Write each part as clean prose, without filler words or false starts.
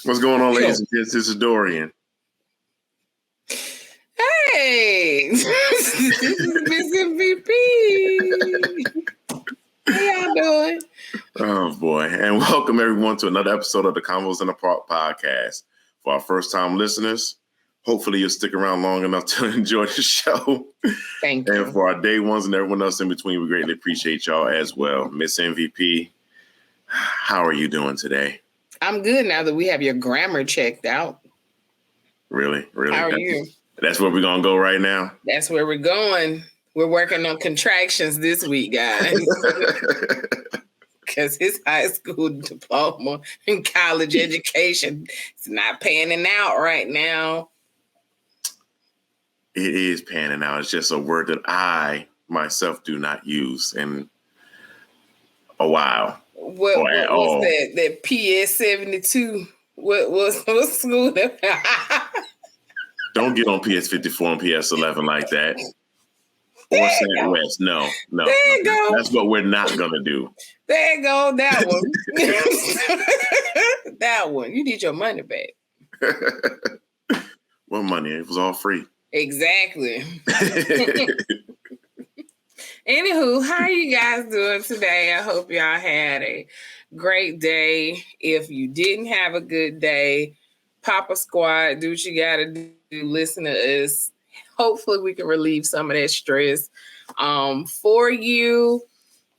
What's going on, ladies and gents? This is Dorian. Hey, this is Miss MVP. How y'all doing? Oh, boy. And welcome, everyone, to another episode of the Convos in the Park podcast. For our first-time listeners, hopefully you'll stick around long enough to enjoy the show. Thank you. And for our day ones and everyone else in between, we greatly appreciate y'all as well. Miss MVP, how are you doing today? I'm good now that we have your grammar checked out. Really? How are you? That's where we're going to go right now? That's where we're going. We're working on contractions this week, guys. Because his high school diploma and college education is not panning out right now. It is panning out. It's just a word that I myself do not use in a while. What was that? That PS 72? What school? Don't get on PS 54 and PS 11 like that. Or Saint West. No. There you go. That's what we're not gonna do. There you go. That one. That one. You need your money back. What money? It was all free. Exactly. Anywho, how are you guys doing today? I hope y'all had a great day. If you didn't have a good day, Papa Squad, do what you gotta do. Listen to us. Hopefully we can relieve some of that stress. For you,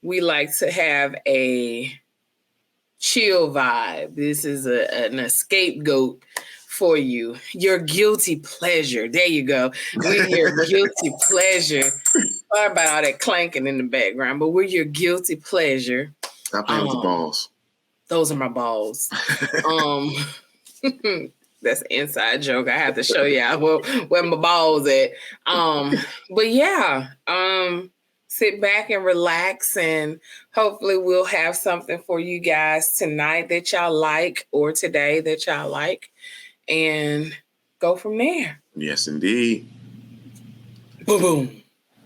we like to have a chill vibe. This is an scapegoat for you. Your guilty pleasure. There you go. We're your guilty pleasure. Sorry about all that clanking in the background, but we're your guilty pleasure. Stop playing with the balls. Those are my balls. That's an inside joke. I have to show y'all where my balls at. But yeah, sit back and relax, and hopefully we'll have something for you guys tonight that y'all like, or today that y'all like, and go from there. Yes, indeed. Boom, boom.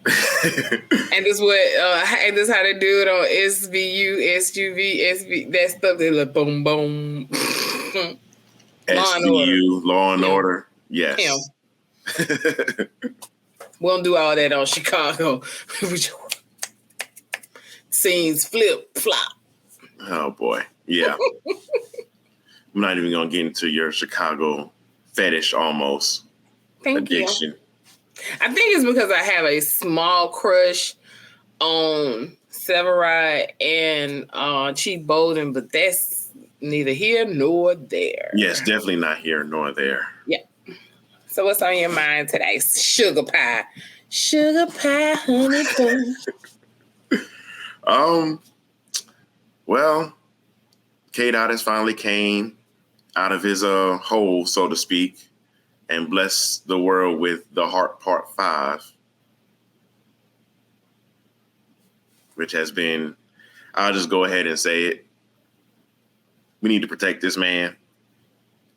And this is how they do it on SVU, SUV, SB. That stuff they look boom, boom. SVU, Law and Order. Yes. We don't do all that on Chicago. Scenes flip, flop. Oh, boy. Yeah. I'm not even going to get into your Chicago fetish almost. Addiction. You. I think it's because I have a small crush on Severide and Chief Bolden, but that's neither here nor there. Yes, definitely not here nor there. Yeah. So what's on your mind today? Sugar pie. Sugar pie, honey bun. Well, K-Dot has finally came out of his hole, so to speak, and blessed the world with The Heart Part 5, which has been, I'll just go ahead and say it. We need to protect this man,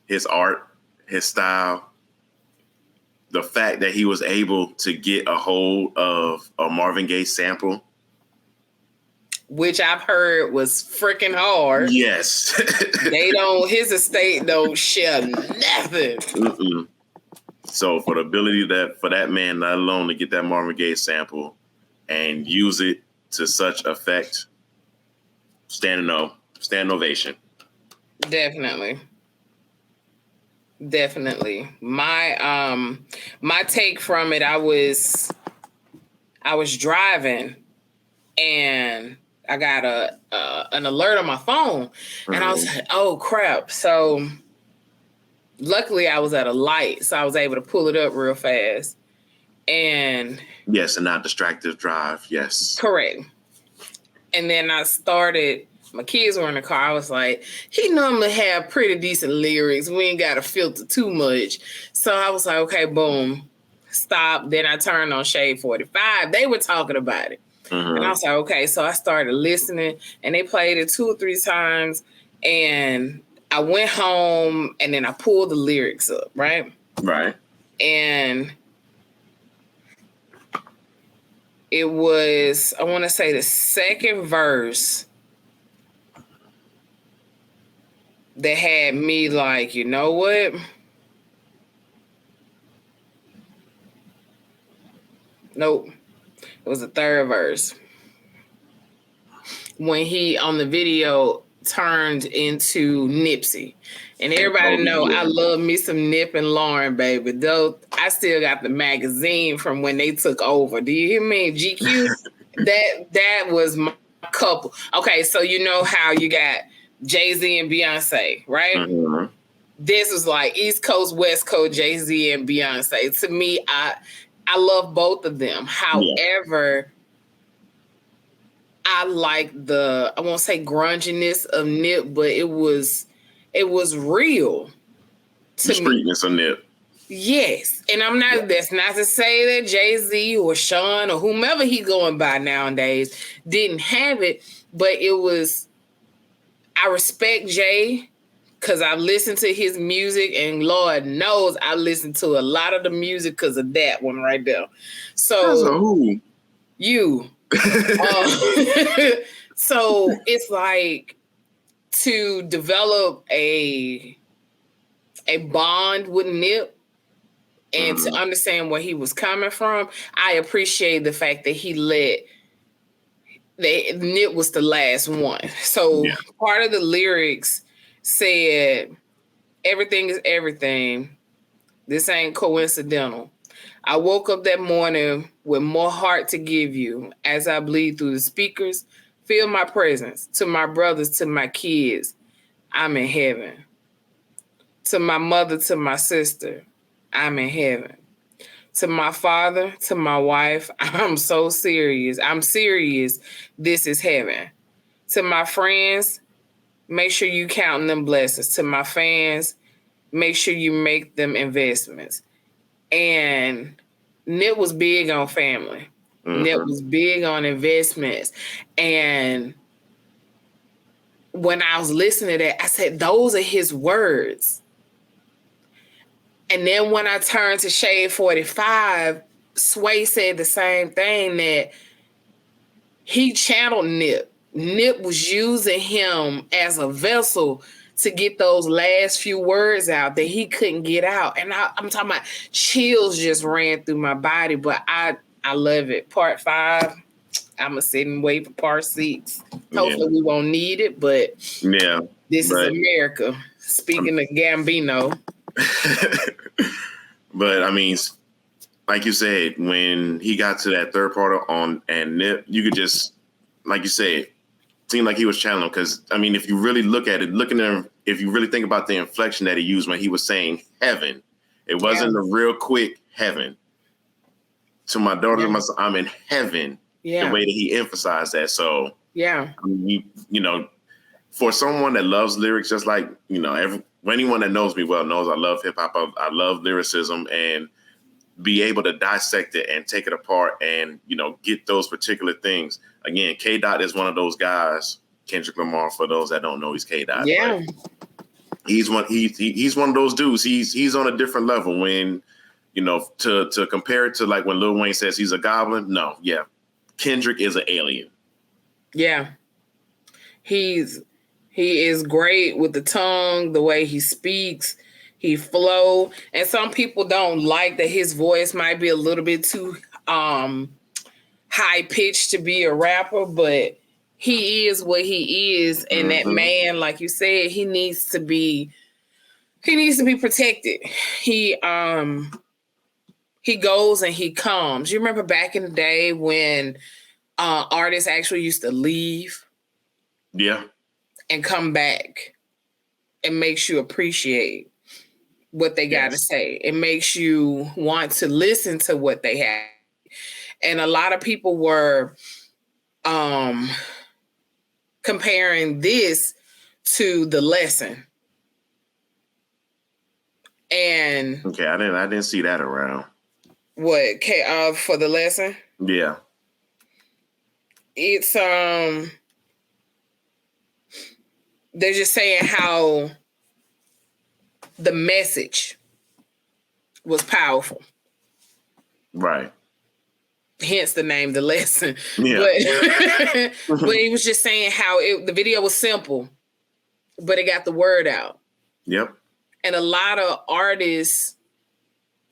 his art, his style, the fact that he was able to get a hold of a Marvin Gaye sample. Which I've heard was freaking hard. Yes. His estate don't share nothing. Mm-mm. So for the ability for that man, not alone to get that Marvin Gaye sample and use it to such effect, stand ovation. Definitely. My take from it, I was driving and I got an alert on my phone, and I was like, oh crap. So luckily I was at a light, so I was able to pull it up real fast. And yes, and not distracted drive. Yes. Correct. And then my kids were in the car. I was like, he normally have pretty decent lyrics. We ain't got to filter too much. So I was like, okay, boom, stop. Then I turned on Shade 45. They were talking about it. Mm-hmm. And I was like, okay. So I started listening, and they played it 2 or 3 times. And I went home, and then I pulled the lyrics up, right? Right. And it was, I want to say the second verse. that had me like, you know what? Nope. It was the third verse. When he on the video turned into Nipsey. And everybody know I love me some Nip and Lauren, baby. Though I still got the magazine from when they took over. Do you hear me? GQ? that was my couple. Okay, so you know how you got Jay-Z and Beyonce, right? Mm-hmm. This was like East Coast, West Coast, Jay-Z and Beyonce. To me, I love both of them. However, I like I won't say grunginess of Nip, but it was real to the streetness of Nip. Yes. And that's not to say that Jay-Z or Sean or whomever he going by nowadays didn't have it, but I respect Jay because I listened to his music, and Lord knows I listened to a lot of the music because of that one right there. So who? You. So it's like to develop a bond with Nip and to understand where he was coming from. I appreciate the fact that Nip was the last one. So part of the lyrics said, "Everything is everything. This ain't coincidental. I woke up that morning with more heart to give you as I bleed through the speakers. Feel my presence. To my brothers, to my kids, I'm in heaven. To my mother, to my sister, I'm in heaven. To my father, to my wife, I'm so serious. I'm serious. This is heaven. To my friends, make sure you counting them blessings. To my fans, make sure you make them investments." And Nip was big on family. Nip was big on investments. And when I was listening to that, I said, those are his words. And then when I turned to Shade 45, Sway said the same thing, that he channeled Nip. Nip was using him as a vessel to get those last few words out that he couldn't get out. And I'm talking about chills just ran through my body, but I love it. Part 5, I'm going to sit and wait for part 6. Hopefully we won't need it, but this is America. Speaking of Gambino. But I mean, like you said, when he got to that third part and Nip, you could just, like you said, seemed like he was channeling. Because I mean, if you really look at it, if you really think about the inflection that he used when he was saying heaven, it wasn't a real quick heaven. To my daughter, my son, I'm in heaven. The way that he emphasized that. So I mean, you know, for someone that loves lyrics, just like, you know, anyone that knows me well knows I love hip hop. I love lyricism, and be able to dissect it and take it apart and, you know, get those particular things. Again, K-Dot is one of those guys. Kendrick Lamar, for those that don't know, he's K-Dot. Yeah. He's one of those dudes. He's on a different level. When, you know, to compare it to like when Lil Wayne says he's a goblin. No, Kendrick is an alien. Yeah. He is great with the tongue, the way he speaks. He flow, and some people don't like that his voice might be a little bit too high pitched to be a rapper, but he is what he is, and that man, like you said, he needs to be protected. He goes and he comes. You remember back in the day when artists actually used to leave, and come back, and makes you appreciate what they got to say. It makes you want to listen to what they have. And a lot of people were comparing this to The Lesson. And okay, I didn't see that around. What, for The Lesson? Yeah. It's they're just saying how the message was powerful. Right. Hence the name The Lesson. Yeah. But he was just saying how the video was simple. but it got the word out. Yep. And a lot of artists,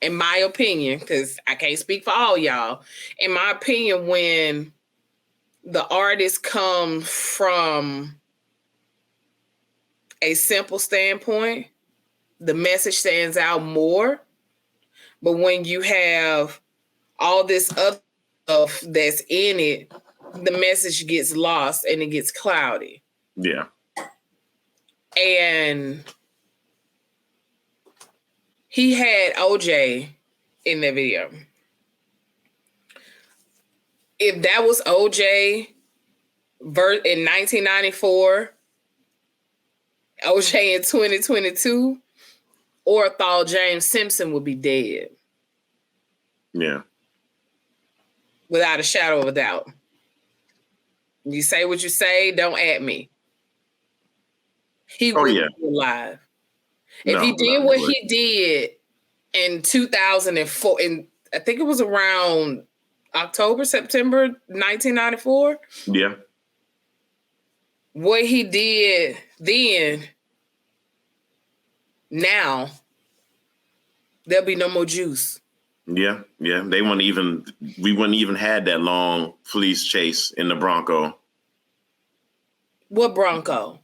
in my opinion, because I can't speak for all y'all, in my opinion, when the artists come from a simple standpoint, the message stands out more. But when you have all this other stuff that's in it, the message gets lost and it gets cloudy. Yeah. And he had OJ in the video. If that was OJ in 1994, OJ in 2022, Orenthal James Simpson would be dead. Yeah. Without a shadow of a doubt. You say what you say, don't at me. He wouldn't be alive. If he did what he did in 2004, and I think it was around October, September 1994. Yeah. What he did then, now, there'll be no more juice. Yeah. Yeah. We wouldn't even had that long police chase in the Bronco. What Bronco?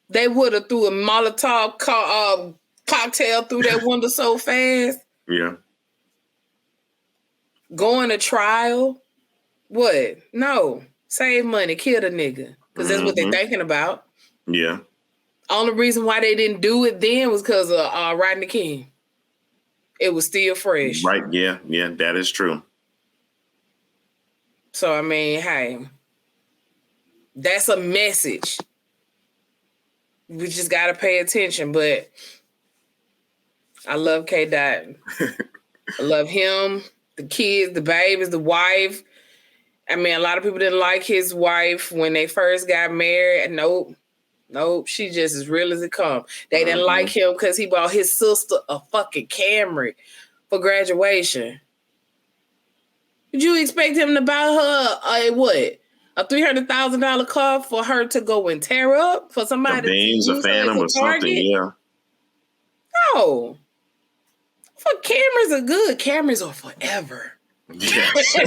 They would have threw a Molotov cocktail through that window so fast. Yeah. Going to trial. What? No. Save money, kill the nigga. Because that's what they're thinking about. Yeah. Only reason why they didn't do it then was because of Rodney King. It was still fresh. Right. Yeah. Yeah. That is true. So, I mean, hey, that's a message. We just got to pay attention. But I love K. Dot. I love him, the kids, the babies, the wife. I mean, a lot of people didn't like his wife when they first got married. Nope. She just as real as it comes. They didn't like him because he bought his sister a fucking Camry for graduation. Did you expect him to buy her a $300,000 car for her to go and tear up for somebody? A Benz, a Phantom, or something. Yeah. No. For Camrys are good. Camrys are forever. Yes.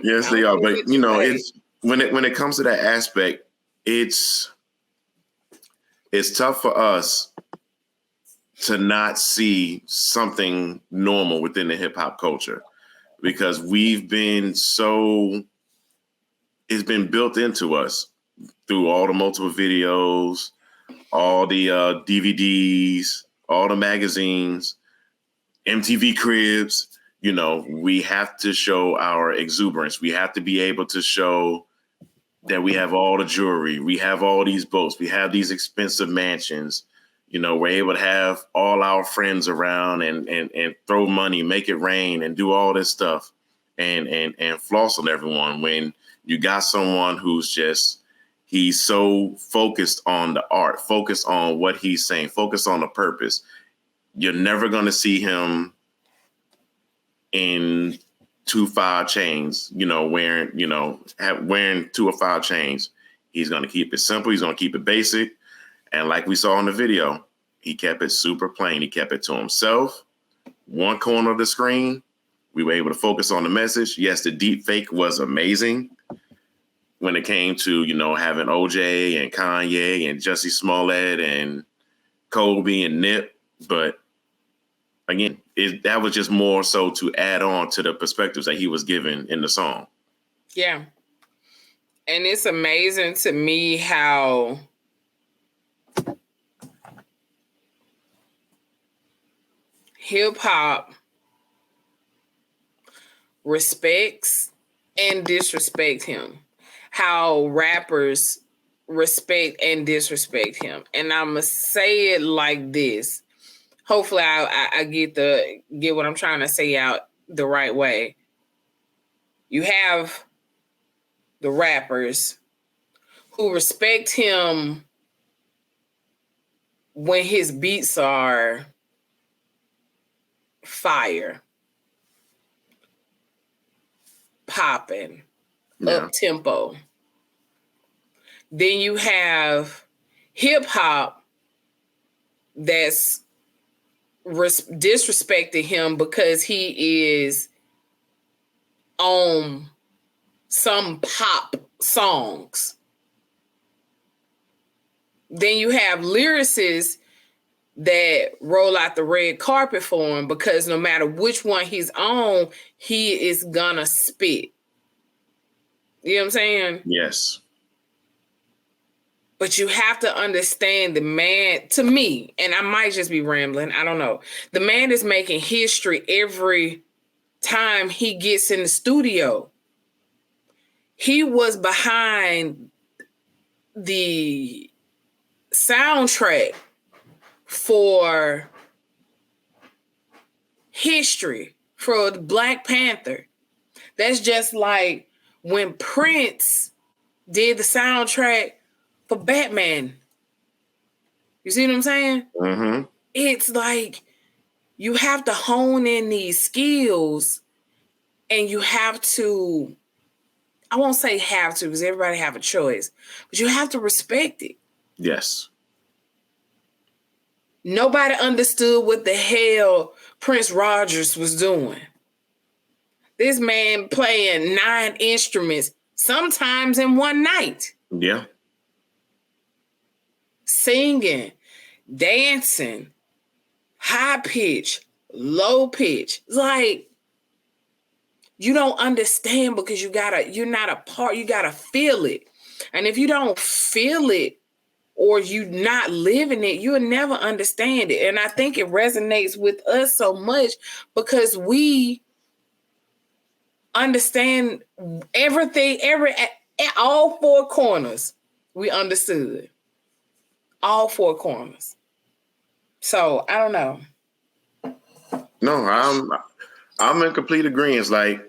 Yes, they are. But it's when it comes to that aspect, it's tough for us to not see something normal within the hip hop culture because it's been built into us through all the multiple videos, all the DVDs, all the magazines, MTV Cribs. We have to show our exuberance. We have to be able to show that we have all the jewelry. We have all these boats. We have these expensive mansions. We're able to have all our friends around and throw money, make it rain, and do all this stuff and floss on everyone. When you got someone who's he's so focused on the art, focused on what he's saying, focused on the purpose. You're never going to see him in 2-5 chains, wearing 2 or 5 chains. He's going to keep it simple. He's going to keep it basic. And like we saw in the video, he kept it super plain. He kept it to himself. One corner of the screen, we were able to focus on the message. Yes, the deep fake was amazing when it came to, having OJ and Kanye and Jussie Smollett and Kobe and Nip. But again, that was just more so to add on to the perspectives that he was given in the song. Yeah. And it's amazing to me how hip hop respects and disrespects him. How rappers respect and disrespect him. And I'm going to say it like this. Hopefully I get what I'm trying to say out the right way. You have the rappers who respect him when his beats are fire, popping, up tempo. Then you have hip hop that's disrespecting him because he is on some pop songs. Then you have lyricists that roll out the red carpet for him because no matter which one he's on, he is gonna spit. You know what I'm saying? Yes. But you have to understand the man, to me, and I might just be rambling, I don't know. The man is making history every time he gets in the studio. He was behind the soundtrack for history, for the Black Panther. That's just like when Prince did the soundtrack for Batman. You see what I'm saying? Mm-hmm. It's like you have to hone in these skills, and you have to, I won't say have to because everybody have a choice, but you have to respect it. Yes. Nobody understood what the hell Prince Rogers was doing. This man playing 9 instruments, sometimes in one night. Yeah. Singing, dancing, high pitch, low pitch. It's like, you don't understand because you're not a part, you gotta feel it. And if you don't feel it or you not living it, you'll never understand it. And I think it resonates with us so much because we understand everything, all 4 corners. We understood all 4 corners. So I don't know. No, I'm in complete agreement. Like,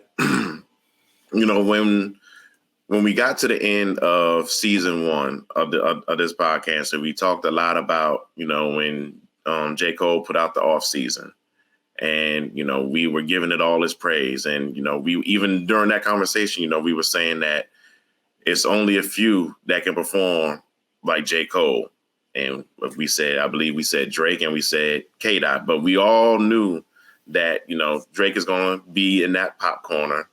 when we got to the end of season 1 of this podcast, and we talked a lot about, when J. Cole put out the off season, and, we were giving it all his praise. And, we, even during that conversation, we were saying that it's only a few that can perform like J. Cole. And I believe we said Drake and we said K-Dot, but we all knew that, Drake is going to be in that pop corner.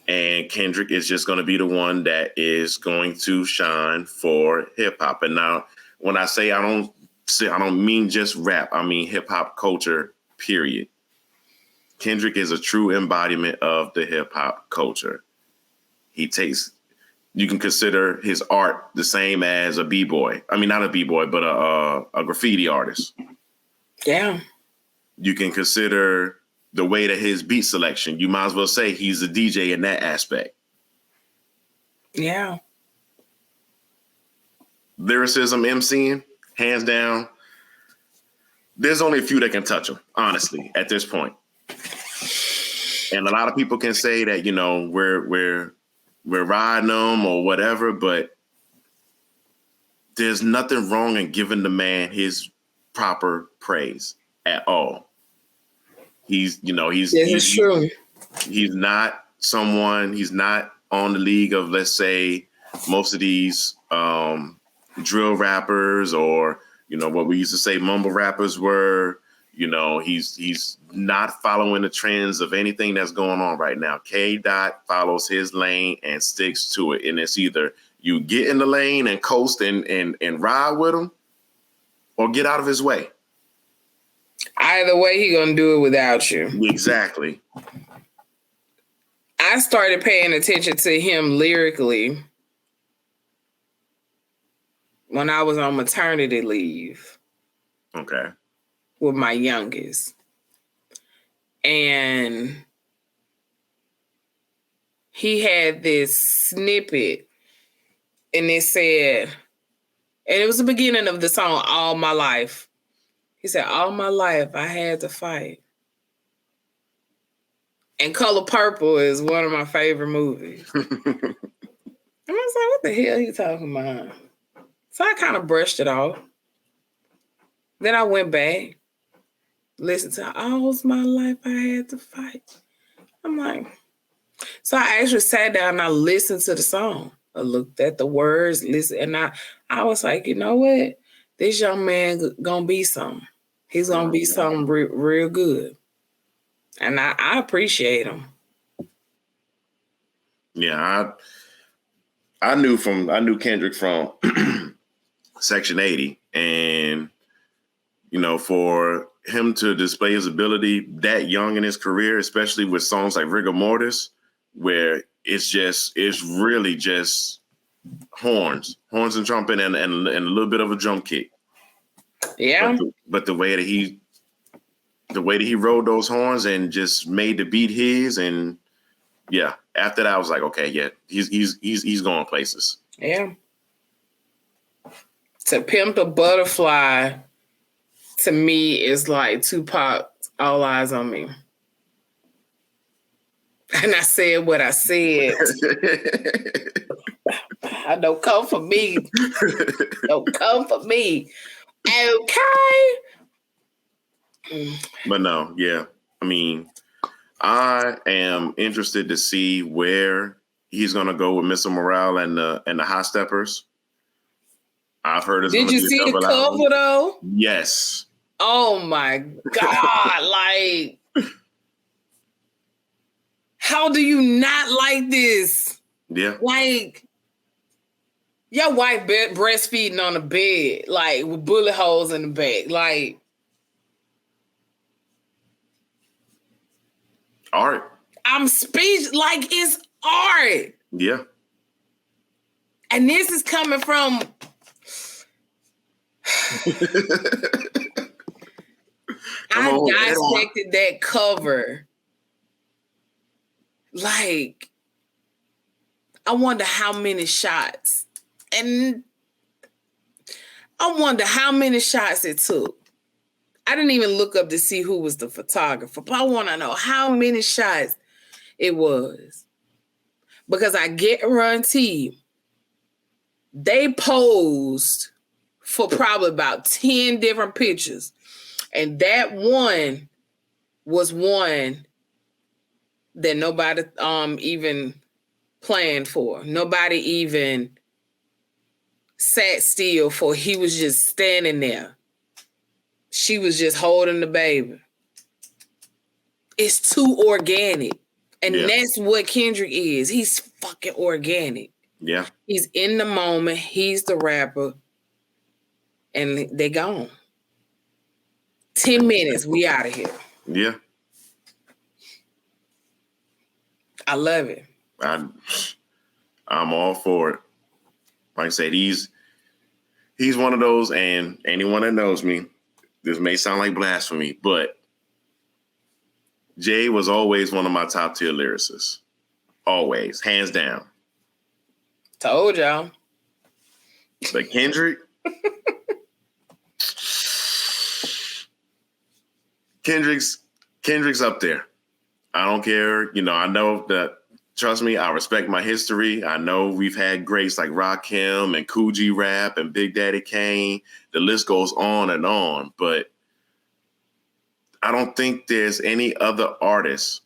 And Kendrick is just going to be the one that is going to shine for hip hop. And now when I say I don't mean just rap, I mean hip hop culture, period. Kendrick is a true embodiment of the hip hop culture. You can consider his art the same as a b-boy. I mean, not a b-boy, but a graffiti artist. Yeah. You can consider the way that his beat selection, you might as well say he's a DJ in that aspect. Yeah. Lyricism, MCing, hands down, there's only a few that can touch him, honestly, at this point. And a lot of people can say that, we're riding them or whatever, but there's nothing wrong in giving the man his proper praise at all. He's true. He's not on the league of, let's say, most of these drill rappers or, what we used to say mumble rappers were. He's not following the trends of anything that's going on right now. K-Dot follows his lane and sticks to it. And it's either you get in the lane and coast and ride with him or get out of his way. Either way, he gonna do it without you. Exactly. I started paying attention to him lyrically when I was on maternity leave. Okay. With my youngest. And he had this snippet and it said, and it was the beginning of the song, All My Life. He said, all my life I had to fight. And Color Purple is one of my favorite movies. And I was like, what the hell are you talking about? So I kind of brushed it off. Then I went back, listened to All My Life I Had to Fight. I'm like, so I actually sat down and I listened to the song I looked at the words, listen, and I was like, you know what? This young man gonna be something. He's gonna be something real good. And I appreciate him. Yeah, I knew Kendrick from Section 80, and for him to display his ability that young in his career, especially with songs like Rigor Mortis, where it's really just horns and trumpet and a little bit of a drum kick. Yeah. But the way that he rode those horns and just made the beat his, and yeah, after that I was like, okay, yeah, he's going places. Yeah. To Pimp a Butterfly, to me, is like Tupac, All Eyes on Me. And I said what I said. Don't come for me. Don't come for me. Okay. But no, yeah. I mean, I am interested to see where he's gonna go with Mr. Morale and the High Steppers. I've heard it's Did you see the cover album. Though? Yes. Oh my God. Like, how do you not like this? Yeah. Like, your wife breastfeeding on the bed, like with bullet holes in the back. Like, art. I'm speechless. Like, it's art. Yeah. And this is coming from I dissected that cover. Like, I wonder how many shots. And I wonder how many shots it took. I didn't even look up to see who was the photographer, but I want to know how many shots it was. Because I guarantee they posed for probably about 10 different pictures. And that one was one that nobody even planned for. Nobody even sat still for. He was just standing there. She was just holding the baby. It's too organic. And that's what Kendrick is. He's fucking organic. Yeah. He's in the moment. He's the rapper. And they gone. 10 minutes, we out of here. Yeah. I love it. I'm all for it. Like I said, he's one of those, and anyone that knows me, this may sound like blasphemy, but Jay was always one of my top tier lyricists. Always, hands down. Told y'all. But Kendrick's up there. I don't care. I know that, trust me, I respect my history. I know we've had greats like Rakim and Coogee Rap and Big Daddy Kane. The list goes on, but I don't think there's any other artist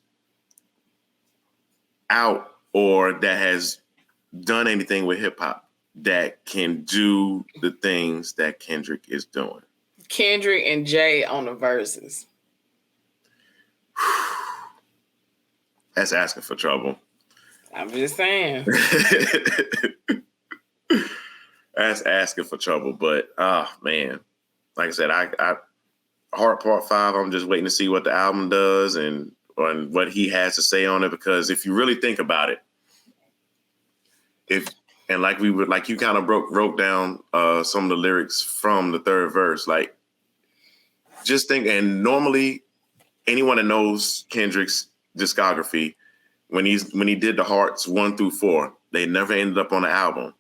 out or that has done anything with hip hop that can do the things that Kendrick is doing. Kendrick and Jay on the verses. That's asking for trouble. I'm just saying. That's asking for trouble. But, man, like I said, I Heart Part 5, I'm just waiting to see what the album does and what he has to say on it. Because if you really think about it, like you kind of broke down some of the lyrics from the third verse, like just think, and normally anyone that knows Kendrick's discography, when he did the Hearts 1 through 4, they never ended up on the album.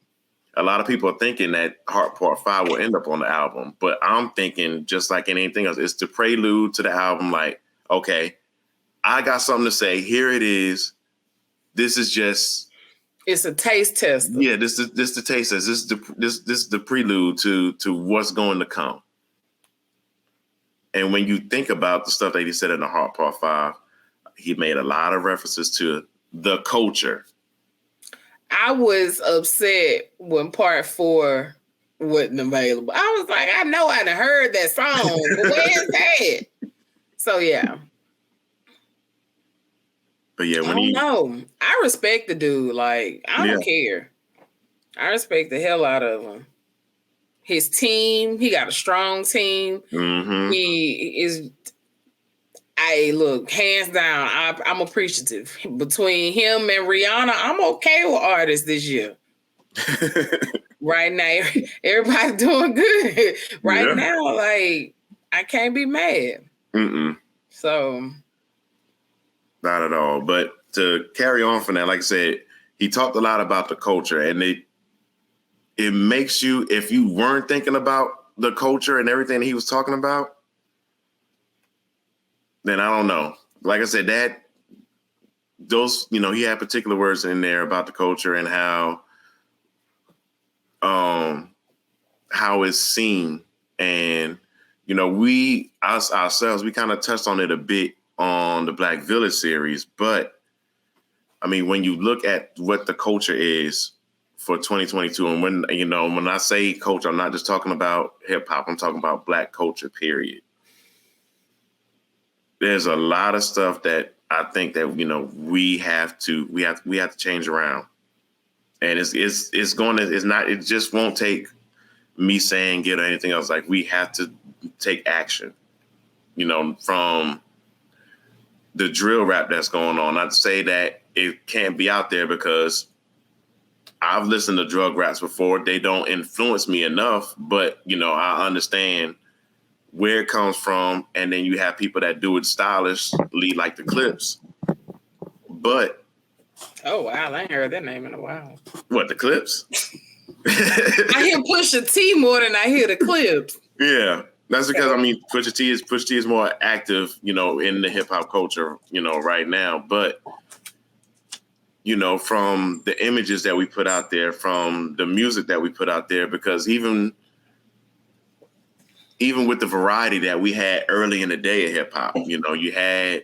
A lot of people are thinking that Heart Part 5 will end up on the album, but I'm thinking just like in anything else, it's the prelude to the album. Like, okay, I got something to say. Here it is. This is just. It's a taste tester. Yeah, this the taste test. This is the prelude to what's going to come. And when you think about the stuff that he said in the Heart Part 5, he made a lot of references to the culture. I was upset when part 4 wasn't available. I was like, I know I done heard that song, but where's that? So yeah. But yeah, I don't know. I respect the dude. Like, I don't care. I respect the hell out of him. His team, he got a strong team. Mm-hmm. He is. Look, hands down, I'm appreciative. Between him and Rihanna, I'm okay with artists this year. Right now, everybody doing good. Right now, like, I can't be mad. So, not at all. But to carry on from that, like I said, he talked a lot about the culture, and it makes you, if you weren't thinking about the culture and everything he was talking about, then I don't know. Like I said, those, he had particular words in there about the culture and how it's seen. And, we ourselves, we kind of touched on it a bit on the Black Village series. But, I mean, when you look at what the culture is for 2022, and when I say culture, I'm not just talking about hip hop, I'm talking about Black culture, period. There's a lot of stuff that I think that, we have to change around. And it just won't take me saying it or anything else. Like, we have to take action, from the drill rap that's going on. Not to say that it can't be out there, because I've listened to drug raps before. They don't influence me enough, but, I understand where it comes from. And then you have people that do it stylishly, like the Clips. But oh wow, I ain't heard that name in a while. What, the Clips? I hear Pusha T more than I hear the Clips. Yeah, that's because Pusha T is more active, in the hip hop culture, right now. But from the images that we put out there, from the music that we put out there, because even with the variety that we had early in the day of hip hop, you had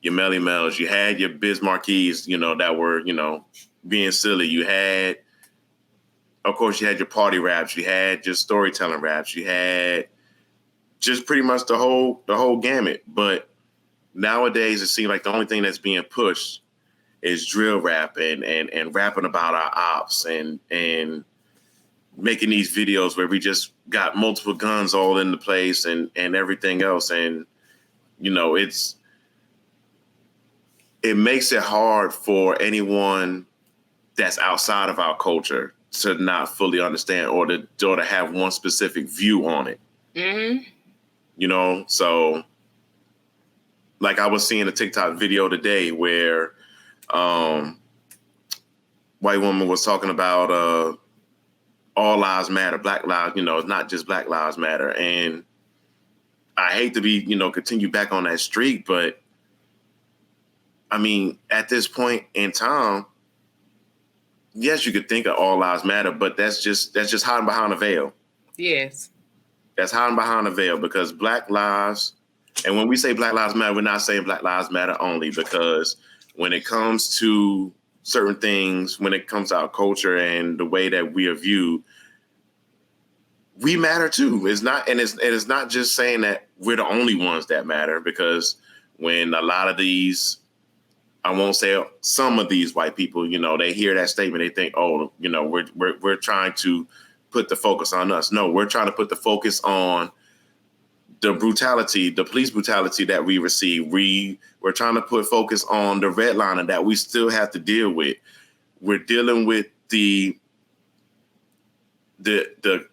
your Melly Mels, you had your Biz Marquies, that were, being silly. You had, of course, you had your party raps, you had your storytelling raps, you had just pretty much the whole gamut. But nowadays it seems like the only thing that's being pushed is drill rap and rapping about our ops and making these videos where we just got multiple guns all in the place and everything else. And, it makes it hard for anyone that's outside of our culture to not fully understand or to have one specific view on it. Mm-hmm. So like I was seeing a TikTok video today where white woman was talking about all lives matter, Black lives, it's not just Black Lives Matter. And I hate to be, continue back on that streak, but I mean, at this point in time, yes, you could think of all lives matter, but that's just hiding behind a veil. Yes. That's hiding behind a veil, because Black lives, and when we say Black Lives Matter, we're not saying Black Lives Matter only, because when it comes to certain things, when it comes to our culture and the way that we are viewed, we matter too. It's not just saying that we're the only ones that matter, because when a lot of these, I won't say some of these white people, they hear that statement, they think, oh, we're trying to put the focus on us. No, we're trying to put the focus on the brutality, the police brutality that we receive. We're trying to put focus on the redlining that we still have to deal with. We're dealing with the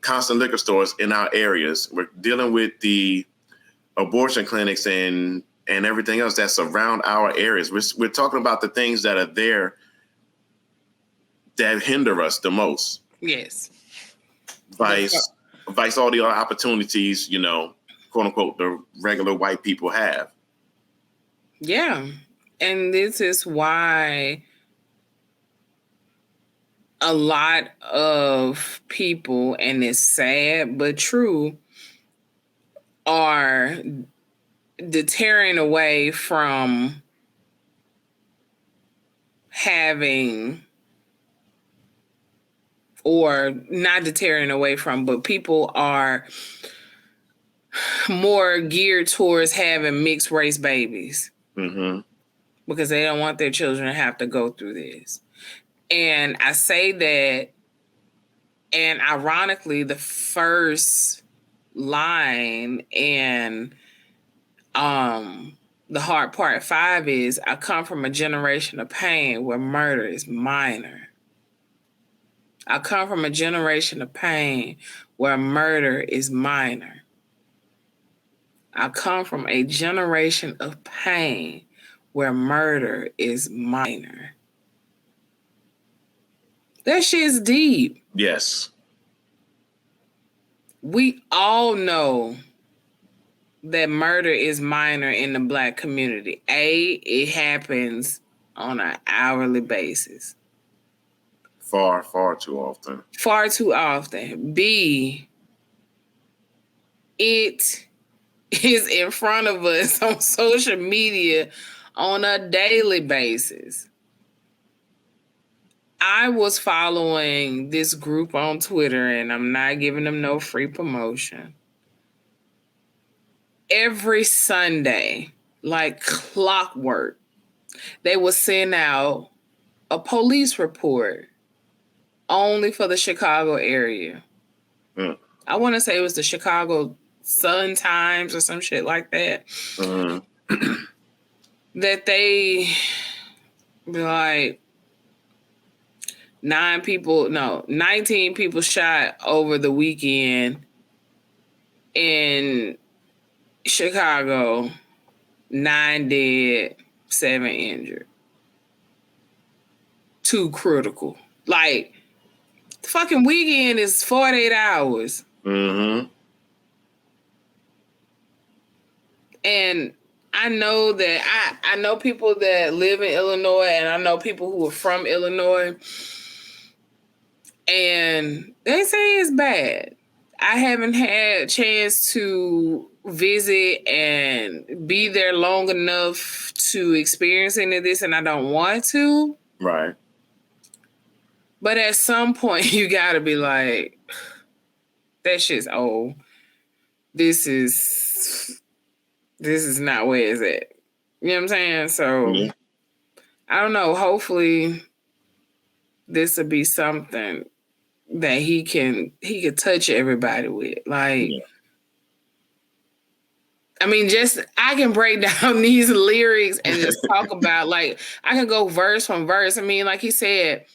constant liquor stores in our areas. We're dealing with the abortion clinics and everything else that surround our areas. We're talking about the things that are there that hinder us the most. Yes. Vice all the other opportunities, quote unquote, the regular white people have. Yeah. And this is why a lot of people, and it's sad but true, are deterring away from having or not deterring away from, but people are more geared towards having mixed race babies because they don't want their children to have to go through this. And I say that, and ironically, the first line in The Heart Part 5 is, I come from a generation of pain where murder is minor. I come from a generation of pain where murder is minor. I come from a generation of pain where murder is minor. That shit's deep. Yes. We all know that murder is minor in the Black community. A, it happens on an hourly basis. Far, far too often. Far too often. B, it is in front of us on social media on a daily basis. I was following this group on Twitter, and I'm not giving them no free promotion. Every Sunday, like clockwork, they will send out a police report only for the Chicago area. I want to say it was the Chicago Sun-Times or some shit like that. That they be like, 19 people shot over the weekend in Chicago, 9 dead, 7 injured. 2 critical. Like, the fucking weekend is 48 hours. And I know that I know people that live in Illinois, and I know people who are from Illinois, and they say it's bad. I haven't had a chance to visit and be there long enough to experience any of this, and I don't want to. Right. But at some point, you gotta be like, that shit's old. This is not where it's at. You know what I'm saying? So, I don't know. Hopefully, this will be something that he could touch everybody with. Like, I mean, I can break down these lyrics and just talk about, like, I can go verse from verse. I mean, like he said,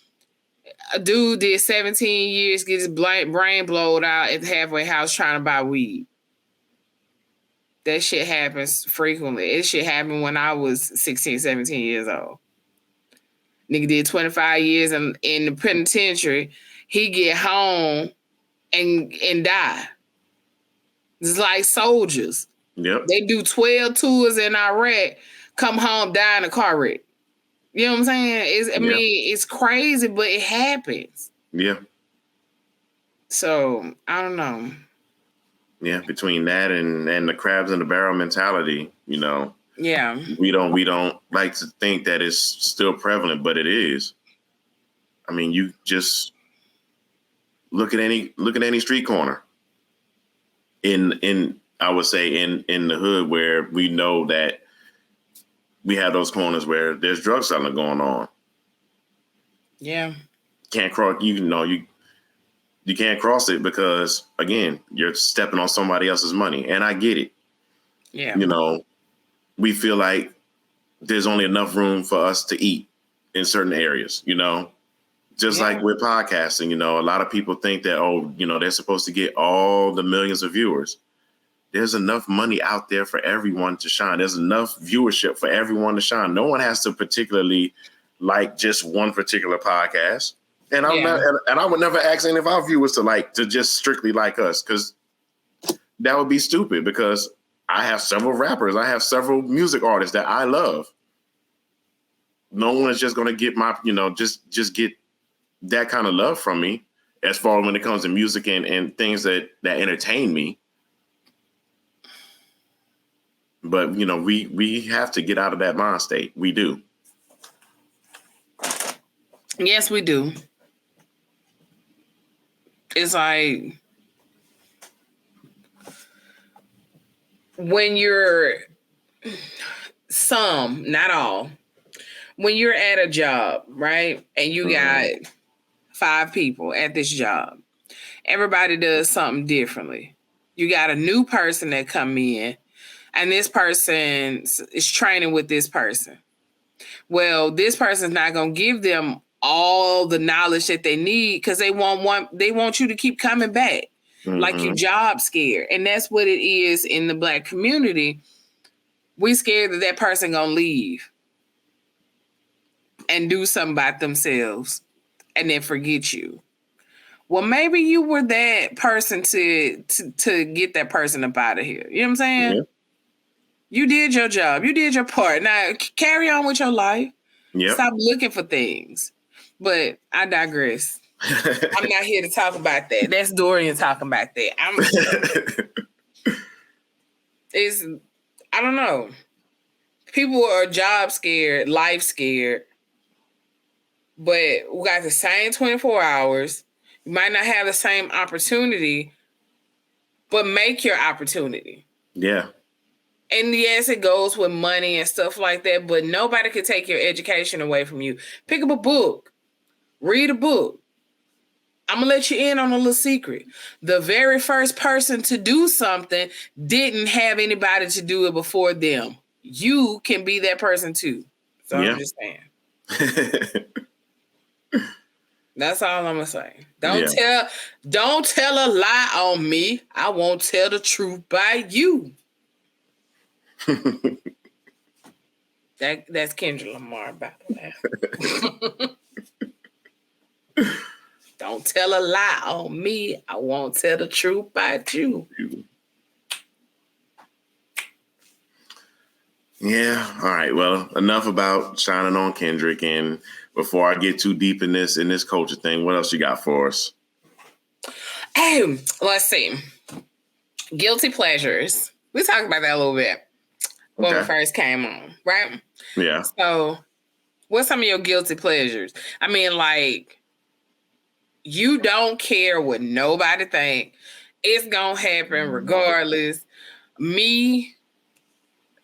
a dude did 17 years, get his brain blowed out at the halfway house trying to buy weed. That shit happens frequently. It shit happened when I was 16, 17 years old. Nigga did 25 years in the penitentiary. He get home and die. It's like soldiers. Yep. They do 12 tours in Iraq, come home, die in a car wreck. You know what I'm saying? I mean, it's crazy, but it happens. Yeah. So, I don't know. Yeah, between that and the crabs in the barrel mentality, you know. Yeah. We don't like to think that it's still prevalent, but it is. I mean, you just look at any street corner in I would say in the hood where we know that we have those corners where there's drug selling going on. Yeah. Can't cross, you can't cross it because, again, you're stepping on somebody else's money. And I get it. Yeah. You know, we feel like there's only enough room for us to eat in certain areas, you know, just like with podcasting. You know, a lot of people think that, they're supposed to get all the millions of viewers. There's enough money out there for everyone to shine. There's enough viewership for everyone to shine. No one has to particularly like just one particular podcast. And I would never ask any of our viewers to just strictly like us, because that would be stupid, because I have several rappers. I have several music artists that I love. No one is just going to get just get that kind of love from me as far as when it comes to music and things that entertain me. But, we have to get out of that mind state. We do. Yes, we do. it's like when you're not all, when you're at a job, right? And you got 5 people at this job, everybody does something differently. You got a new person that come in, and this person is training with this person. Well, this person's not going to give them all the knowledge that they need because they want you to keep coming back. Like you job scared. And that's what it is in the Black community. We scared that person gonna leave and do something about themselves and then forget you. Well, maybe you were that person to get that person up out of here. You know what I'm saying? Yeah. You did your job. You did your part. Now carry on with your life. Yep. Stop looking for things. But I digress. I'm not here to talk about that. That's Dorian talking about that. I don't know. People are job scared, life scared, but we got the same 24 hours. You might not have the same opportunity, but make your opportunity. Yeah. And yes, it goes with money and stuff like that, but nobody can take your education away from you. Pick up a book. Read a book. I'm going to let you in on a little secret. The very first person to do something didn't have anybody to do it before them. You can be that person too. So I'm just saying. That's all I'm going to say. Don't tell a lie on me. I won't tell the truth by you. That's Kendrick Lamar, by the way. Don't tell a lie on me. I won't tell the truth by you. Yeah. All right. Well, enough about shining on Kendrick. And before I get too deep in this culture thing, what else you got for us? Hey, let's see. Guilty pleasures. We talked about that a little bit when we first came on, right? Yeah. So, what's some of your guilty pleasures? I mean, like, you don't care what nobody think. It's gonna happen regardless. Me,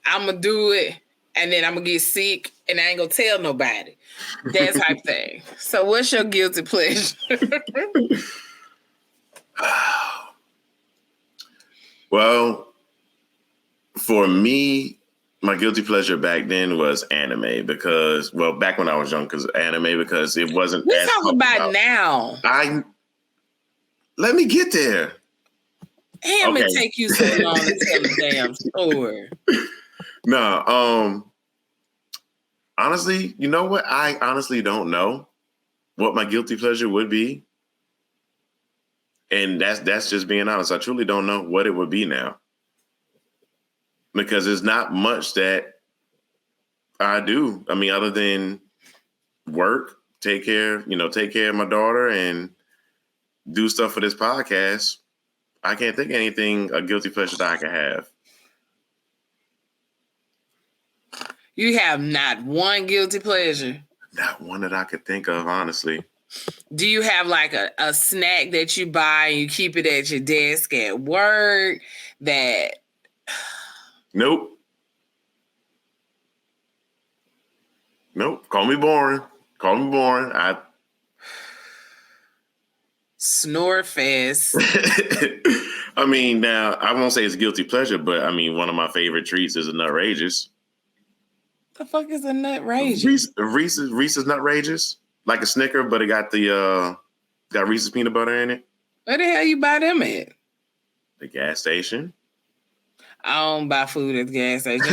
I'm gonna do it, and then I'm gonna get sick, and I ain't gonna tell nobody. That type thing. So, what's your guilty pleasure? Well, for me, my guilty pleasure back then was anime because, well, back when I was young, because it wasn't. We talk about now. Let me get there. Damn, it take you so long to tell the damn story. No, honestly, you know what? I honestly don't know what my guilty pleasure would be. And that's just being honest. I truly don't know what it would be now. Because there's not much that I do. I mean, other than work, take care of my daughter and do stuff for this podcast. I can't think of anything, a guilty pleasure that I can have. You have not one guilty pleasure? Not one that I could think of, honestly. Do you have like a snack that you buy and you keep it at your desk at work that... Nope. Call me boring. Snore fest. I mean, now I won't say it's guilty pleasure, but I mean, one of my favorite treats is a Nutrageous. The fuck is a Nutrageous? Reese's Nutrageous, like a Snicker, but it got got Reese's peanut butter in it. Where the hell you buy them at? The gas station. I don't buy food at the gas station.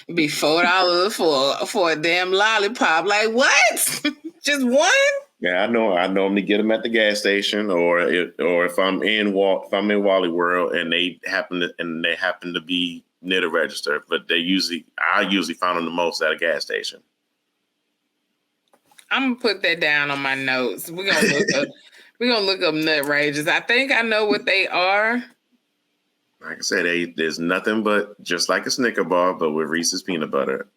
It'd be $4 for a damn lollipop. Like what? Just one? Yeah, I know. I normally get them at the gas station, or if I'm in Wally World and they happen to be near the register. But I usually find them the most at a gas station. I'm gonna put that down on my notes. We're gonna look up Nutrageous. I think I know what they are. Like I said, there's nothing but just like a Snicker bar, but with Reese's peanut butter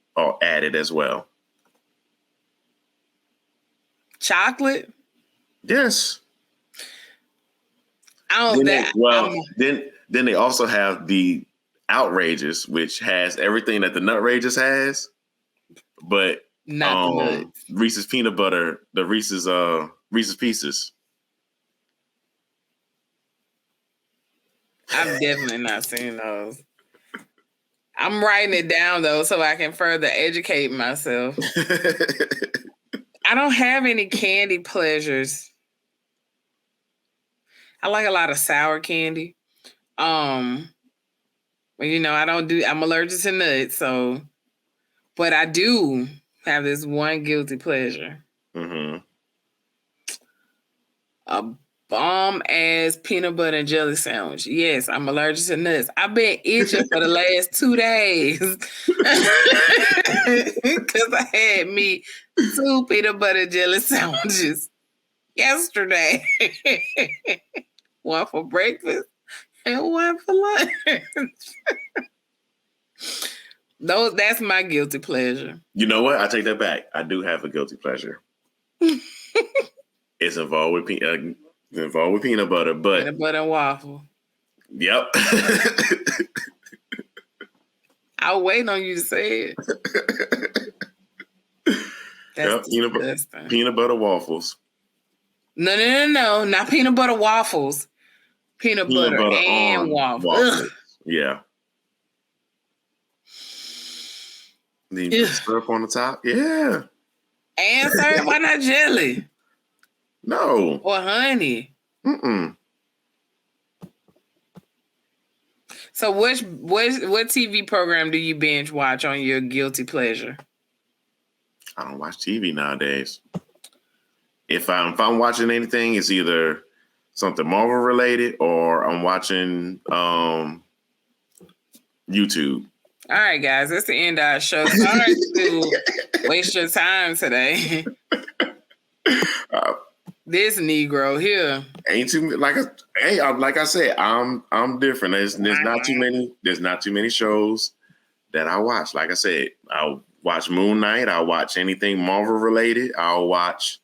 added as well. Chocolate? Yes. I don't. Then they also have the outrageous, which has everything that the Nutrageous has, but not the nuts. Reese's peanut butter, the Reese's Pieces. I've definitely not seen those. I'm writing it down though, so I can further educate myself. I don't have any candy pleasures. I like a lot of sour candy. You know, I'm allergic to nuts, so, but I do have this one guilty pleasure. Mm-hmm. A bomb ass peanut butter and jelly sandwich. Yes, I'm allergic to nuts. I've been itching for the last 2 days because I had me 2 peanut butter jelly sandwiches yesterday. One for breakfast and one for lunch. That's my guilty pleasure. You know what? I take that back. I do have a guilty pleasure. It's involved with peanut butter, but peanut butter and waffle. Yep. I was waiting on you to say it. That's peanut butter waffles. No, not peanut butter waffles. Peanut butter and waffles. Yeah. Then you put syrup on the top. Yeah. And syrup, why not jelly? No. Or honey. Mm-mm. So what TV program do you binge watch on your guilty pleasure? I don't watch TV nowadays. If I'm watching anything, it's either something Marvel related or I'm watching YouTube. All right, guys, that's the end of our show. Sorry to waste your time today. This Negro here ain't too like I said. I'm different. There's not too many shows that I watch. Like I said, I'll watch Moon Knight. I'll watch anything Marvel related. I'll watch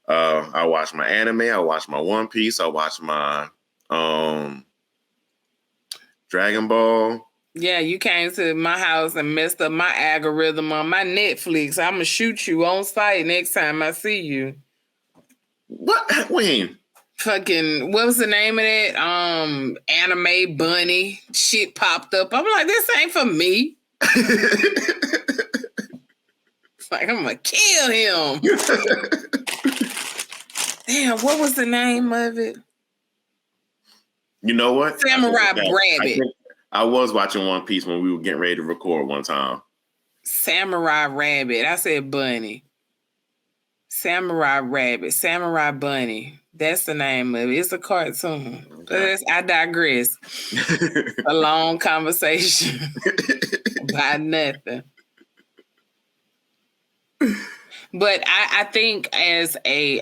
my anime. I'll watch my One Piece. I'll watch my Dragon Ball. Yeah, you came to my house and messed up my algorithm on my Netflix. I'm gonna shoot you on sight next time I see you. What? When? Fucking, what was the name of that? Anime bunny shit popped up. I'm like, this ain't for me. It's like, I'm gonna kill him. Damn, what was the name of it? You know what? Samurai Rabbit. I was watching One Piece when we were getting ready to record one time. Samurai Rabbit. I said bunny. Samurai Rabbit. Samurai Bunny. That's the name of it. It's a cartoon. Okay. I digress. A long conversation about nothing. But I think as a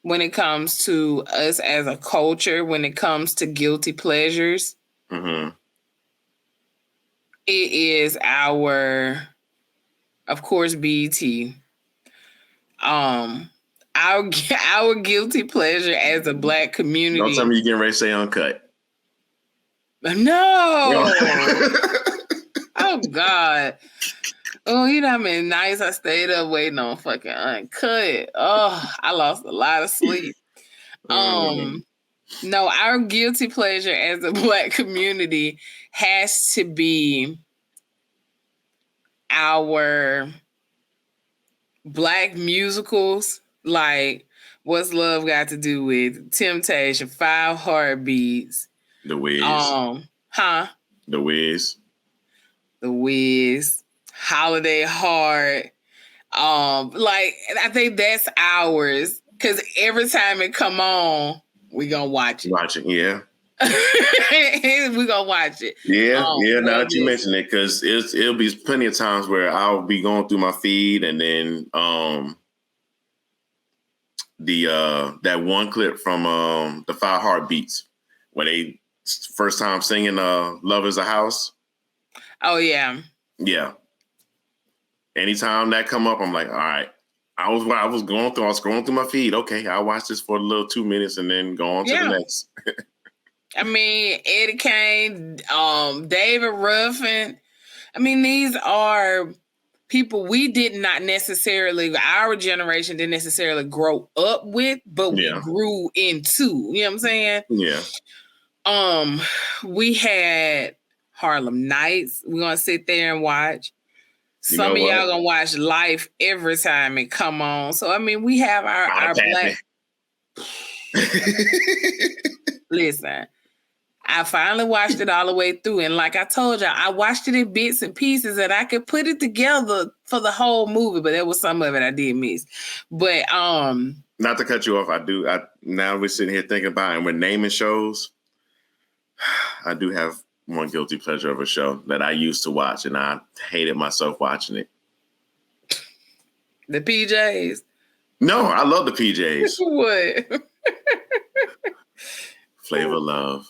when it comes to us as a culture, when it comes to guilty pleasures, mm-hmm. It is our, of course, BET. Our guilty pleasure as a Black community. Don't tell me you're getting ready to say Uncut. No. Oh God. Oh, you know how many nights I stayed up waiting on fucking Uncut. Oh, I lost a lot of sleep. No, our guilty pleasure as a Black community has to be our Black musicals, like What's Love Got to Do with Temptation, 5 Heartbeats, The Wiz, The Wiz, Holiday Heart. Like I think that's ours because every time it come on, we gonna watch it. Yeah. We gonna watch it. Yeah. Now that you mention it, because it'll be plenty of times where I'll be going through my feed and then that one clip from the 5 Heartbeats when they first time singing "Love Is a House." Oh yeah. Yeah. Anytime that come up, I'm like, all right, I was scrolling through my feed. Okay, I'll watch this for a little 2 minutes and then go on to the next. I mean, Eddie Kane, David Ruffin. I mean, these are people we did not necessarily, our generation didn't necessarily grow up with, but we grew into. You know what I'm saying? Yeah. We had Harlem Nights. We're gonna sit there and watch. Some of y'all gonna watch Life every time it come on. So I mean, we have our black. Listen, I finally watched it all the way through, and like I told y'all, I watched it in bits and pieces, and I could put it together for the whole movie. But there was some of it I did miss. But not to cut you off, now we're sitting here thinking about it, and we're naming shows. I do have one guilty pleasure of a show that I used to watch, and I hated myself watching it. The PJs? No, I love the PJs. What? Flavor of Love.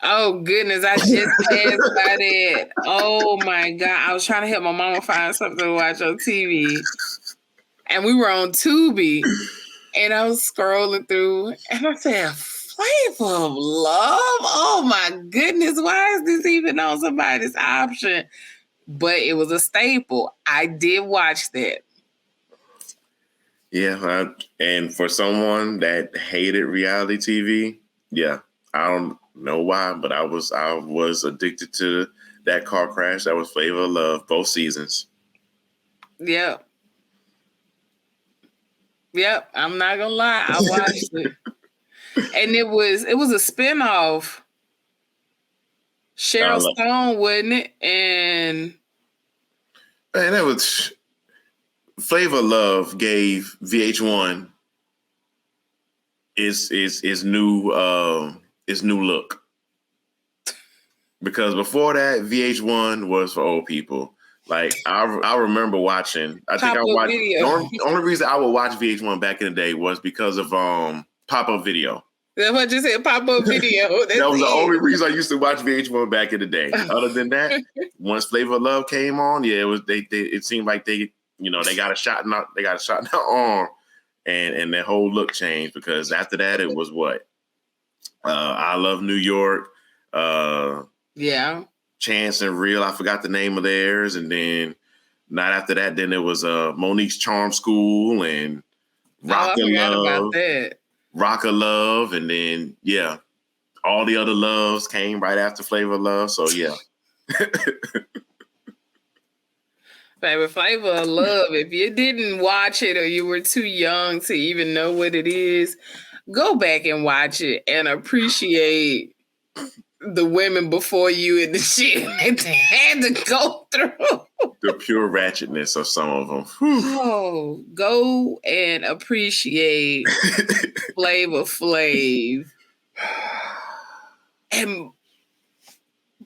Oh, goodness. I just passed by that. Oh, my God. I was trying to help my mama find something to watch on TV. And we were on Tubi. And I was scrolling through. And I said, Flavor of Love? Oh, my goodness. Why is this even on somebody's option? But it was a staple. I did watch that. Yeah. And for someone that hated reality TV, yeah, I don't know why, but I was addicted to that car crash. That was Flavor of Love, both seasons. Yep. I'm not gonna lie, I watched it, and it was a spinoff. Cheryl Stone, wasn't it? And that was Flavor of Love gave VH1 is new look. Because before that, VH1 was for old people. Like I remember watching. I think I watched. The only reason I would watch VH1 back in the day was because of pop-up video. That's what you said, pop-up video. That was the only reason I used to watch VH1 back in the day. Other than that, once Flavor of Love came on, yeah, it was it seemed like they got a shot in the arm, and their whole look changed, because after that it was what? I Love New York. Yeah. Chance and Real, I forgot the name of theirs, and then not after that, then it was Monique's Charm School and Rock of Love. Rock of Love, and then all the other loves came right after Flavor of Love. So yeah. Baby, Flavor of Love, if you didn't watch it or you were too young to even know what it is, go back and watch it and appreciate the women before you and the shit that they had to go through. The pure ratchetness of some of them. Oh, go and appreciate Flavor Flav.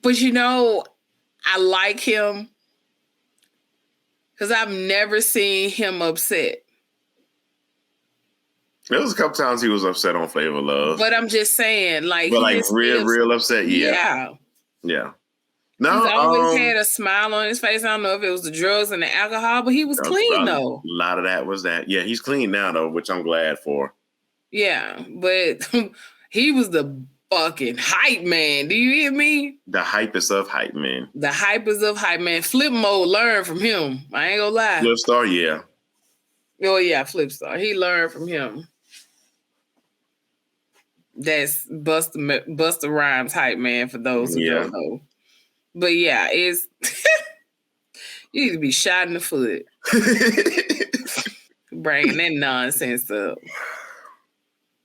But I like him because I've never seen him upset. There was a couple times he was upset on Flavor of Love. But I'm just saying, real upset, yeah. No, he's always had a smile on his face. I don't know if it was the drugs and the alcohol, but he was clean, though. A lot of that was that. Yeah, he's clean now, though, which I'm glad for. Yeah, but he was the fucking hype man. Do you hear me? The hypest of hype men. The hypest of hype man. Flip Mode learned from him. I ain't gonna lie. Flip Star, yeah. Oh, yeah, Flip Star. He learned from him. That's Busta Rhymes hype man, for those who don't know. But yeah, it's you need to be shot in the foot. Bringing that nonsense up.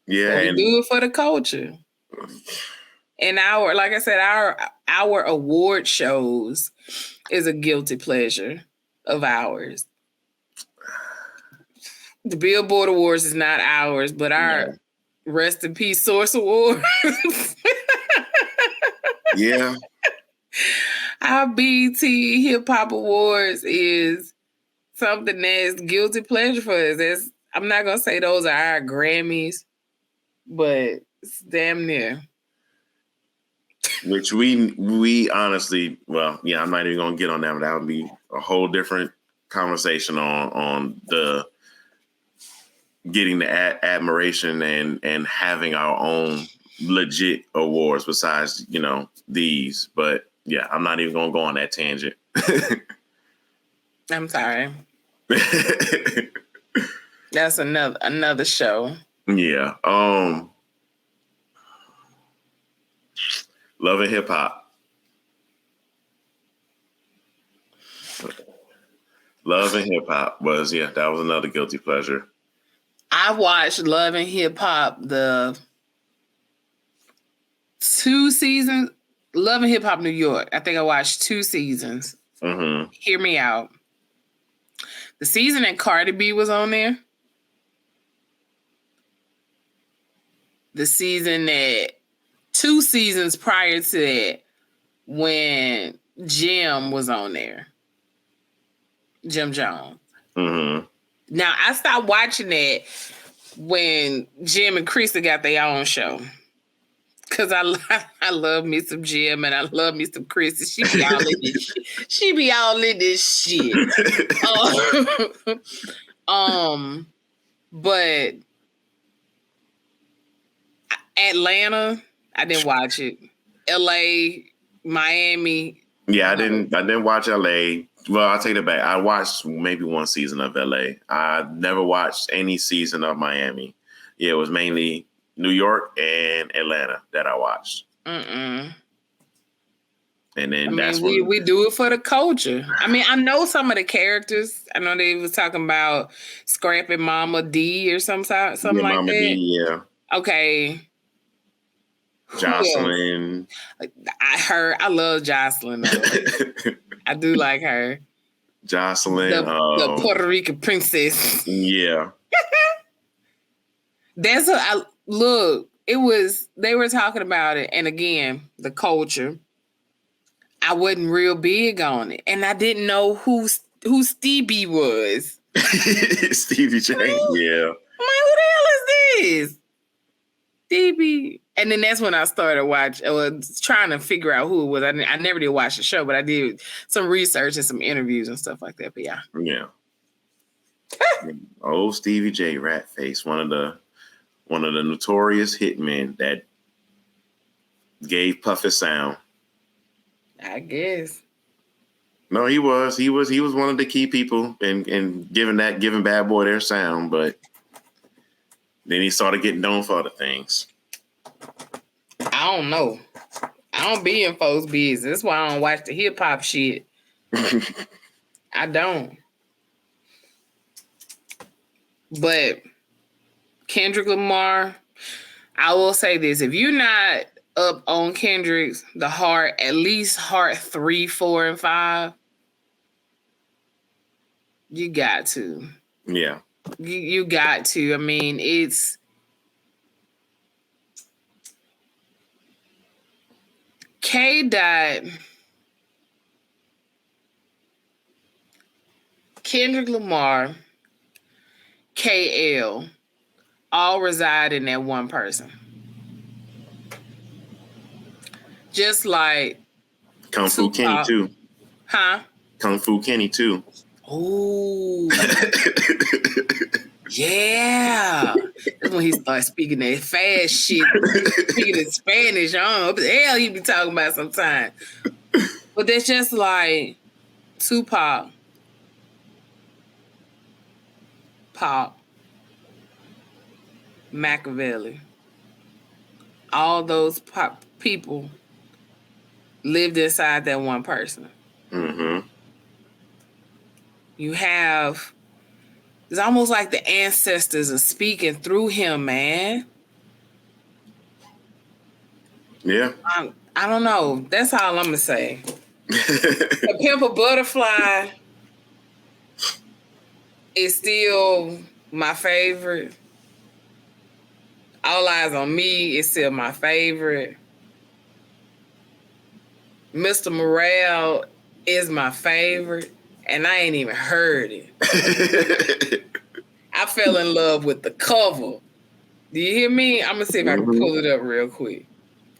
Yeah. But we do it for the culture. And like I said, our award shows is a guilty pleasure of ours. The Billboard Awards is not ours, but our Rest in Peace Source Award. Yeah. Our BET Hip Hop Awards is something that's guilty pleasure for us. I'm not gonna say those are our Grammys, but it's damn near. Which we honestly, I'm not even gonna get on that, but that would be a whole different conversation on the getting the admiration and having our own legit awards besides, these. But yeah, I'm not even gonna go on that tangent. I'm sorry. That's another show. Yeah. Love and Hip Hop. Love and Hip Hop that was another guilty pleasure. I watched Love and Hip Hop the 2 seasons. Love and Hip Hop New York. I think I watched 2 seasons. Mm-hmm. Hear me out. The season that Cardi B was on there. The season that 2 seasons prior to that, when Jim was on there. Jim Jones. Mm-hmm. Now, I stopped watching that when Jim and Krista got their own show. Because I love me some Jim and I love me some Krista. She be all in this shit. She be all in this shit. But Atlanta, I didn't watch it. LA, Miami. Yeah, I didn't watch LA. Well, I'll take it back. I watched maybe one season of LA. I never watched any season of Miami. Yeah, it was mainly New York and Atlanta that I watched. Mm-mm. And then we do it for the culture. I mean, I know some of the characters. I know they was talking about Scrappy Mama D or something like Mama that. D, yeah. Okay. Jocelyn. I love Jocelyn. I do like her. Jocelyn. The Puerto Rican princess. Yeah. They were talking about it. And again, the culture. I wasn't real big on it. And I didn't know who Stevie was. Stevie J, yeah. I'm like, who the hell is this? Stevie. And then that's when I started trying to figure out who it was. I never did watch the show, but I did some research and some interviews and stuff like that. But yeah. Yeah. Old Stevie J, Rat Face, one of the notorious hitmen that gave Puff his sound. I guess. No, he was one of the key people in giving Bad Boy their sound, but then he started getting known for other things. I don't know. I don't be in folks' business. That's why I don't watch the hip hop shit. I don't. But Kendrick Lamar, I will say this. If you're not up on Kendrick's, at least Heart 3, 4, and 5, you got to. Yeah. You got to. I mean, it's Kendrick Lamar, KL, all reside in that one person. Just like Kung Fu Kenny too. Huh? Kung Fu Kenny too. Oh. Yeah. That's when he starts speaking that fast shit. Speaking in Spanish. I don't know what the hell he be talking about sometimes. But that's just like Tupac, Pop, Machiavelli. All those pop people lived inside that one person. Mm-hmm. You have, it's almost like the ancestors are speaking through him, man. Yeah. I don't know. That's all I'm going to say. A Pimp a Butterfly is still my favorite. All Eyes on Me is still my favorite. Mr. Morale is my favorite, and I ain't even heard it. I fell in love with the cover. Do you hear me? I'm going to see if I can pull it up real quick.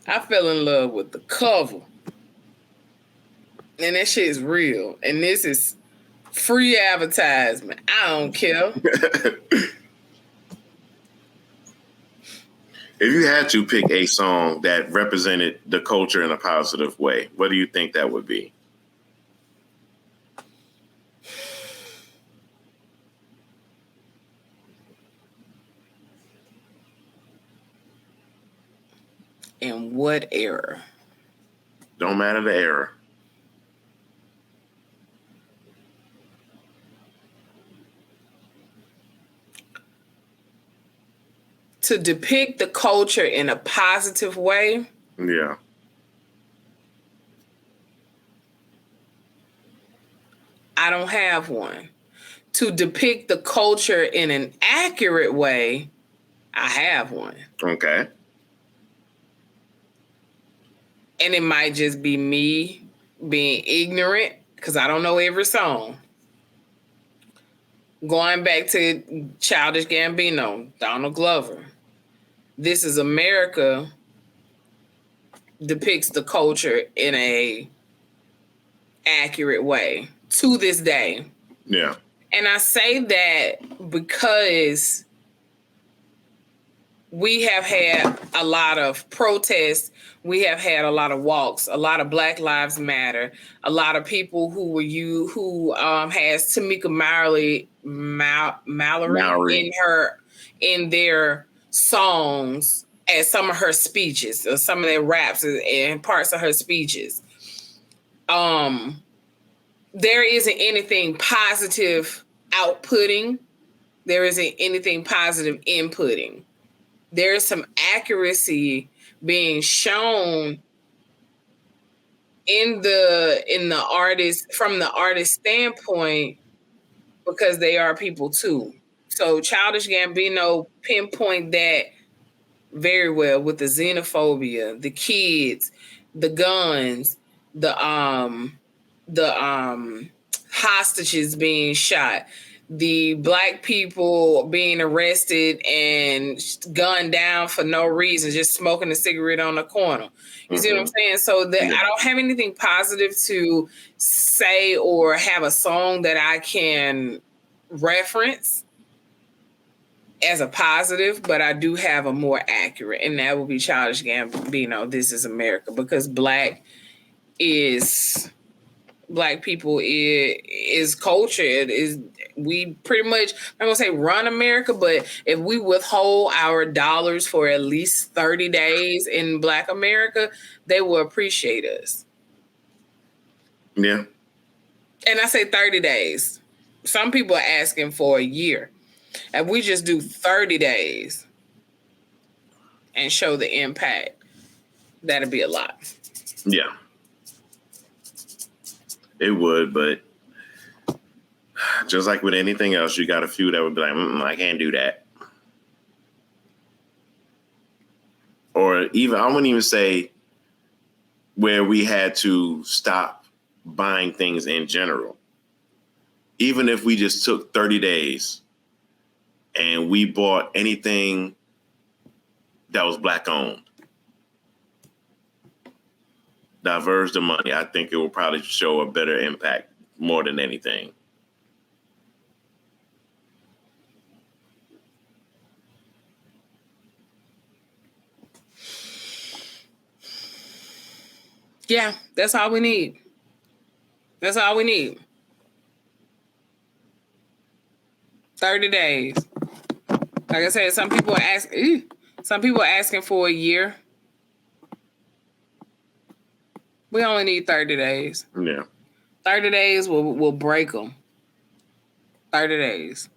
I fell in love with the cover. And that shit is real. And this is free advertisement. I don't care. If you had to pick a song that represented the culture in a positive way, what do you think that would be? In what era? Don't matter the era. To depict the culture in a positive way, Yeah. I don't have one. To depict the culture in an accurate way, I have one. Okay. And it might just be me being ignorant because I don't know every song. Going back to Childish Gambino, Donald Glover. This Is America depicts the culture in a accurate way to this day. Yeah. And I say that because we have had a lot of protests. We have had a lot of walks, a lot of Black Lives Matter, a lot of people who has Tamika Mallory in their songs as some of her speeches or some of their raps and parts of her speeches. There isn't anything positive outputting. There isn't anything positive inputting. There is some accuracy being shown in the artist from the artist standpoint because they are people too. So Childish Gambino pinpoint that very well with the xenophobia, the kids, the guns, the hostages being shot, the Black people being arrested and gunned down for no reason, just smoking a cigarette on the corner. You see what I'm saying? So I don't have anything positive to say or have a song that I can reference as a positive, but I do have a more accurate, and that will be Childish Gambino, This Is America, because Black people is culture. It is, we pretty much, I'm gonna say run America, but if we withhold our dollars for at least 30 days in Black America, they will appreciate us. Yeah. And I say 30 days. Some people are asking for a year. If we just do 30 days and show the impact, that'd be a lot. Yeah. It would, but just like with anything else, you got a few that would be like, I can't do that. Or even, I wouldn't even say where we had to stop buying things in general. Even if we just took 30 days and we bought anything that was Black owned, diverse the money, I think it will probably show a better impact more than anything. Yeah, that's all we need. That's all we need. 30 days. Like I said, some people are asking for a year. We only need 30 days. Yeah. 30 days will break them. 30 days.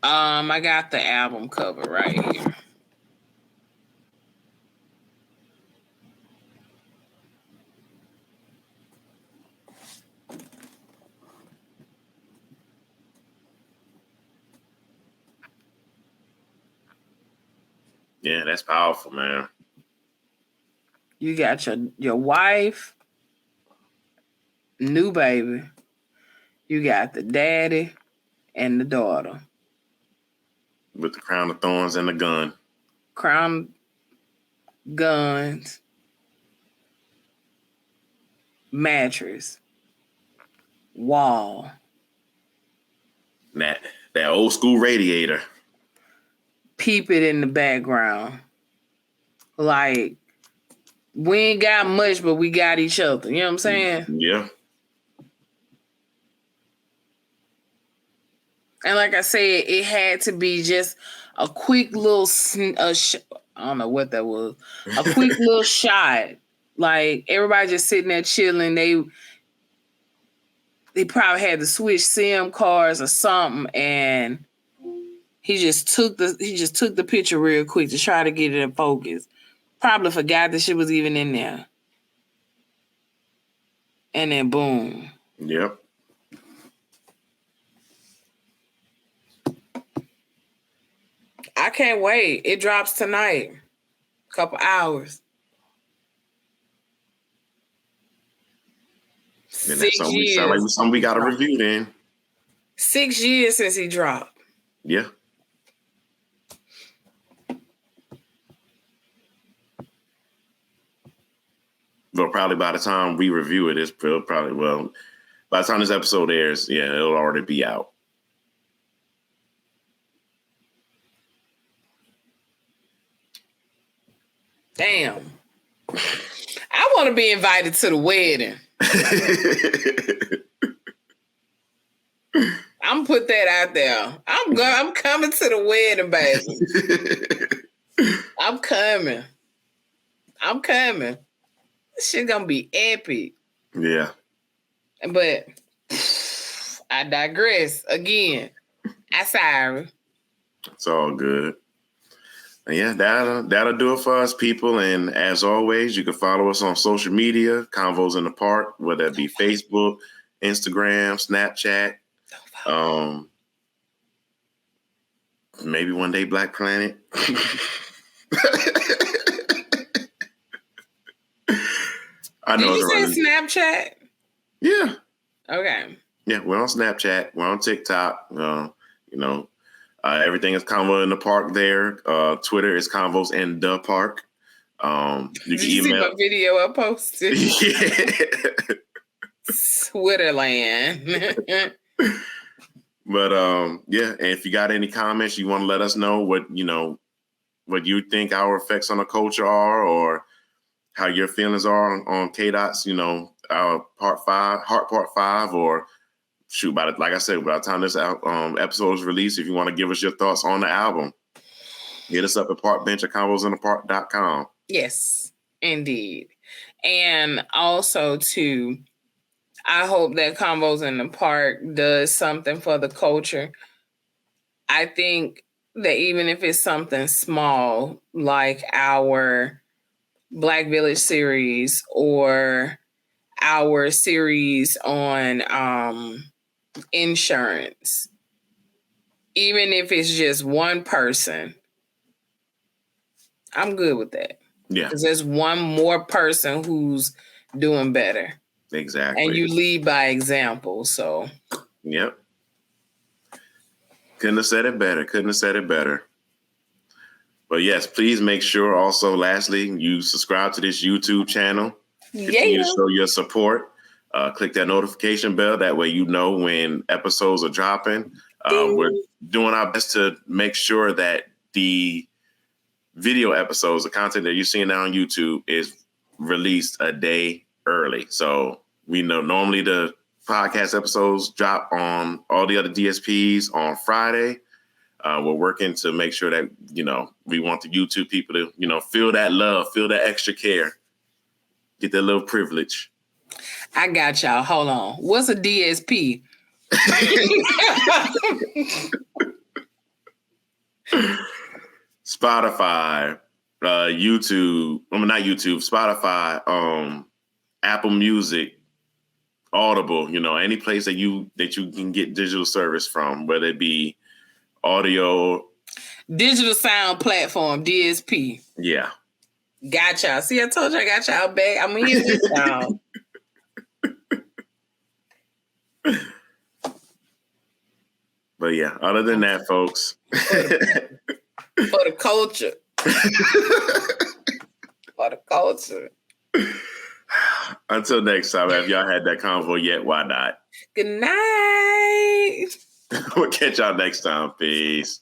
I got the album cover right here. Yeah, that's powerful, man. You got your wife, new baby. You got the daddy and the daughter. With the crown of thorns and the gun. Crown, guns, mattress, wall. That old school radiator. keep it in the background. Like, we ain't got much, but we got each other. You know what I'm saying? Yeah. And like I said, it had to be just a quick little, I don't know what that was. A quick little shot. Like, everybody just sitting there chilling. They probably had to switch SIM cards or something, and he just took the picture real quick to try to get it in focus. Probably forgot that shit was even in there. And then boom. Yep. I can't wait. It drops tonight. Couple hours. And that's something we got to review then. 6 years since he dropped. Yeah. Well, probably by the by the time this episode airs, yeah, it'll already be out. Damn. I want to be invited to the wedding. I'm put that out there. I'm coming to the wedding, baby. I'm coming. This shit gonna be epic. Yeah. But I digress again. I'm sorry. It's all good. And yeah, that'll do it for us, people. And as always, you can follow us on social media, Convos in the Park, whether it be Facebook, Instagram, Snapchat. Maybe one day Black Planet. I know. Did you say Snapchat? Yeah. Okay. Yeah, we're on Snapchat. We're on TikTok. Everything is Convo in the Park there. Twitter is Convos in the Park. You Did can you email. see my video I posted? Yeah. Twitterland. But yeah, and if you got any comments, you want to let us know what you think our effects on the culture are, or how your feelings are on K-Dot's, part 5, or shoot, like I said, by the time this episode is released, if you want to give us your thoughts on the album, hit us up at parkbench@convosinthepark.com. Yes, indeed. And also, too, I hope that Convos in the Park does something for the culture. I think that even if it's something small, like our Black Village series or our series on insurance, even if it's just one person, I'm good with that. Yeah. Because there's one more person who's doing better. Exactly. And you lead by example, so. Yep. Couldn't have said it better. But yes, please make sure also, lastly, you subscribe to this YouTube channel. Continue to show your support. Click that notification bell. That way you know when episodes are dropping. We're doing our best to make sure that the video episodes, the content that you're seeing now on YouTube, is released a day early. So we know normally the podcast episodes drop on all the other DSPs on Friday. We're working to make sure that, we want the YouTube people to, feel that love, feel that extra care, get that little privilege. I got y'all. Hold on. What's a DSP? Spotify, YouTube. Not YouTube. Spotify, Apple Music, Audible. Any place that you can get digital service from, whether it be audio, digital sound platform, DSP. Yeah. Got y'all. See, I told you I got y'all back. I'm here with y'all. But yeah, other than that, folks. For the culture. For the culture. Until next time, have y'all had that convo yet? Why not? Good night. We'll catch y'all next time. Peace.